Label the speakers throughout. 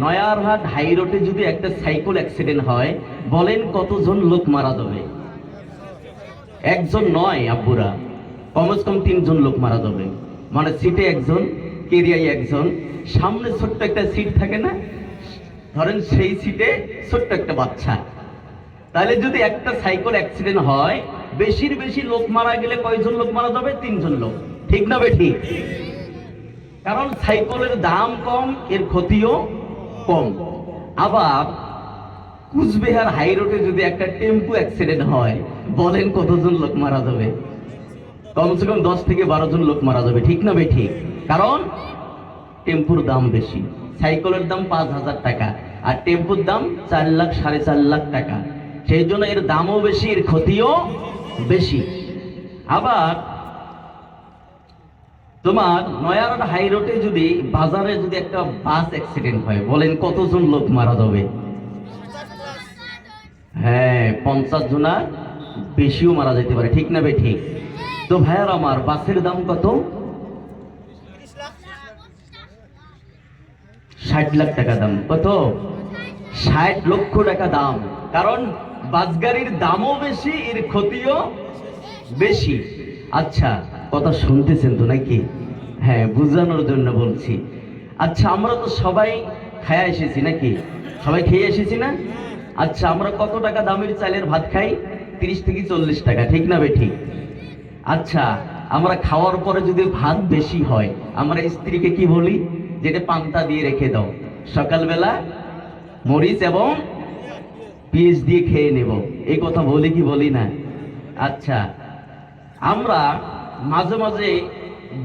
Speaker 1: Nayarhat high রোডে যদি একটা সাইকেল অ্যাক্সিডেন্ট হয়, বলেন কতজন লোক মারা যাবে? একজন নয় আব্বুরা, কমসে কম 3 জন লোক মারা যাবে। মানে সিটে একজন, কেরিয়ায় একজন, সামনে ছোট্ট একটা সিট থাকে না, ধরেন সেই সিটে ছোট্ট একটা বাচ্চা। তাহলে যদি একটা সাইকেল অ্যাক্সিডেন্ট হয়, বেশির বেশি লোক মারা গেলে কয়জন লোক মারা যাবে? 3 জন লোক। ঠিক না বেঠিক? কারণ সাইকেলের দাম কম, এর ক্ষতিও কম। আবার কুচবিহার হাই রোডে যদি একটা টেম্পু অ্যাক্সিডেন্ট হয়, বলেন কতজন লোক মারা যাবে? কমসে কম 10 থেকে 12 জন লোক মারা যাবে। ঠিক না বেঠিক? কারণ টেম্পুর দাম বেশি। সাইকেলের দাম 5,000 টাকা, আর টেম্পুর দাম 4 লাখ 4.5 লাখ টাকা। সেই জন্য এর দামও বেশি, এর ক্ষতিও বেশি। আবার তোমার নয়ারহাট হাই রোডে যদি বাজারে যদি একটা বাস অ্যাক্সিডেন্ট হয়, বলেন কতজন লোক মারা যাবে? হ্যাঁ, 50 জনা বেশিও মারা যেতে পারে। ঠিক না বেঠিক? তো ভাইয়ার আমার, বাসের দাম কত? 60 লাখ টাকা দাম। কত? 60 লক্ষ টাকা দাম। কারণ বাস গাড়ির দামও বেশি, এর ক্ষতিও বেশি। আচ্ছা, কথা শুনতেছেন তো নাকি? হ্যাঁ, বুঝানোর জন্য বলছি। আচ্ছা, আমরা তো সবাই খেয়ে এসেছি নাকি? সবাই খেয়ে এসেছি না? আচ্ছা, আমরা কত টাকা দামের চালের ভাত খাই? 30 থেকে 40 টাকা। ঠিক না বেঠিক? আচ্ছা, আমরা খাওয়ার পরে যদি ভাত বেশি হয়, আমরা স্ত্রীকে কি বলি? যেটা পান্তা দিয়ে রেখে দাও, সকালবেলা মরিচ এবং পেঁয়াজ দিয়ে খেয়ে নেব। এই কথা বলি কি বলি না? আচ্ছা, আমরা মাঝে মাঝে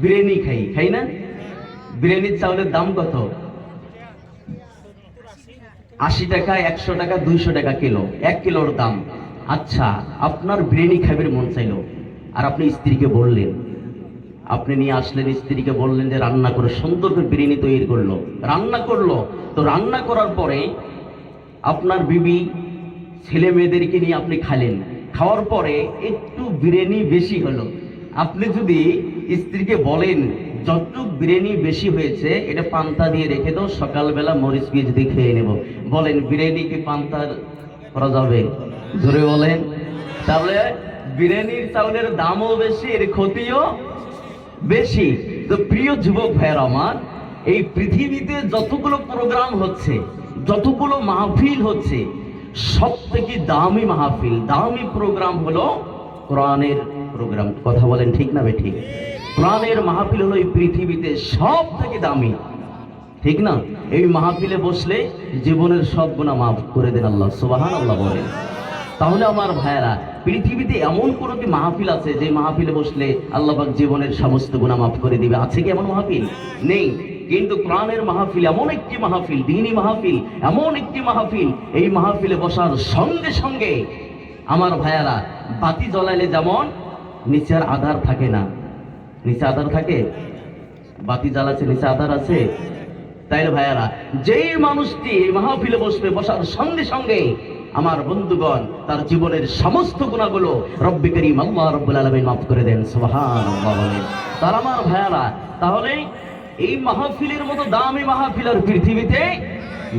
Speaker 1: বিরিয়ানি খাই না? বিরিয়ানির চাউলের দাম কত? 80 টাকা, 100 টাকা, 200 টাকা কিলো, 1 কিলোর দাম। আচ্ছা, আপনার বিরিয়ানি খাইবার মন চাইলো, আর আপনি স্ত্রীকে বললেন, আপনি নিয়ে আসলেন, স্ত্রীকে বললেন যে রান্না করে সুন্দর করে বিরিয়ানি তৈরি করলো, রান্না করলো। তো রান্না করার পরে আপনার বিবি ছেলে মেয়েদেরকে নিয়ে আপনি খালেন, খাওয়ার পরে একটু বিরিয়ানি বেশি হলো। আপনি যদি স্ত্রীকে বলেন যতটুক বিরিয়ানি বেশি হয়েছে এটা পান্তা দিয়ে রেখে দাও, সকালবেলা মরিচ পেঁয়াজ দিয়ে খেয়ে নেব, বলেন বিরিয়ানি কি পান্তা করা যাবে? জোরে বলেন। তাহলে বিরিয়ানির চাউলের দামও বেশি, এর ক্ষতিও বেশি। তো প্রিয় যুবক ভাইয়ের আমার, এই পৃথিবীতে যতগুলো প্রোগ্রাম হচ্ছে, যতগুলো মাহফিল হচ্ছে, সব থেকে দামি মাহফিল, দামি প্রোগ্রাম হলো কোরআনের প্রোগ্রাম। কথা বলেন ঠিক না বেঠিক? কোরআনের মাহফিল হলো এই পৃথিবীতে সব থেকে দামি। ঠিক না? এই মাহফিলে বসলে জীবনের সব গুনাহ মাফ করে দেন আল্লাহ। সুবহানাল্লাহ বলেন। তাহলে আমার ভাইয়েরা, পৃথিবীতে এমন কোনো কি মাহফিল আছে যে মাহফিলে বসলে আল্লাহ পাক জীবনের সমস্ত গুনাহ মাফ করে দিবে? আছে কি এমন মাহফিল? নেই। কিন্তু কোরআনের মাহফিল এমন একটি মাহফিল, দ্বীনি মাহফিল এমন একটি মাহফিল, এই মাহফিলে বসার সঙ্গে সঙ্গে আমার ভাইয়েরা, বাতি জ্বলাইলে যেমন নিচে আর আধার থাকে না, নিচে আধার থাকে, বাতি জ্বালাচ্ছে নিচে আধার আছে। তাইলে ভাইয়েরা, যেই মানুষটি এই মাহফিলে বসবে, বসার সঙ্গে সঙ্গে আমার বন্ধুগণ তার জীবনের সমস্ত গুনাহগুলো রব্বে করিম আল্লাহ রাব্বুল আলামিন মাফ করে দেন। সুবহানাল্লাহ বলেন। তার আমার ভাইয়েরা, তাহলে এই মাহফিলের মতো দামি মাহফিল আর পৃথিবীতে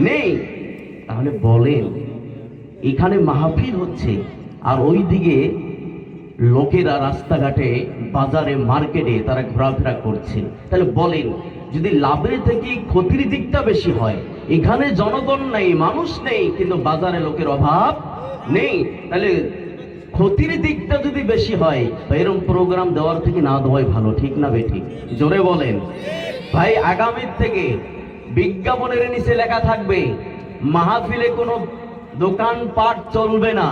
Speaker 1: নেই। তাহলে বলেন, এখানে মাহফিল হচ্ছে আর ওইদিকে লোকেরা রাস্তাঘাটে, বাজারে, মার্কেটে তারা ঘোরাফেরা করছে, তাহলে বলেন যদি লাভের থেকে ক্ষতির দিকটা বেশি হয়, এখানে জনগণ নেই, মানুষ নেই, কিন্তু বাজারে লোকের অভাব নেই, তাহলে ক্ষতির দিকটা যদি বেশি হয়, তো এরকম প্রোগ্রাম দেওয়ার থেকে না দেওয়াই ভালো। ঠিক না বেঠিক? জোরে বলেন। ভাই, আগামীর থেকে বিজ্ঞাপনের নিচে লেখা থাকবে মাহফিলে কোনো দোকানপাট চলবে না।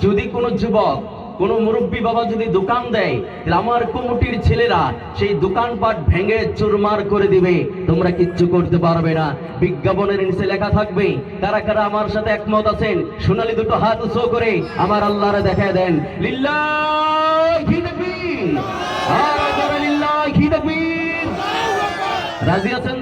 Speaker 1: যদি কোনো যুবক, কোনো মুরব্বী বাবা যদি দোকান দেয়, তাহলে আমার কমিটির ছেলেরা সেই দোকানপাট ভেঙে চুরমার করে দিবে, তোমরা কিচ্ছু করতে পারবে না। বিজ্ঞাপনের নিচে লেখা থাকবে। কারা কারা আমার সাথে একমত আছেন? সোনালী দুটো হাত উঁচু করে আমার আল্লাহরে দেখায় দেন। লিল্লাহি তাকবীর, আর লিল্লাহি তাকবীর। রাজি আছেন?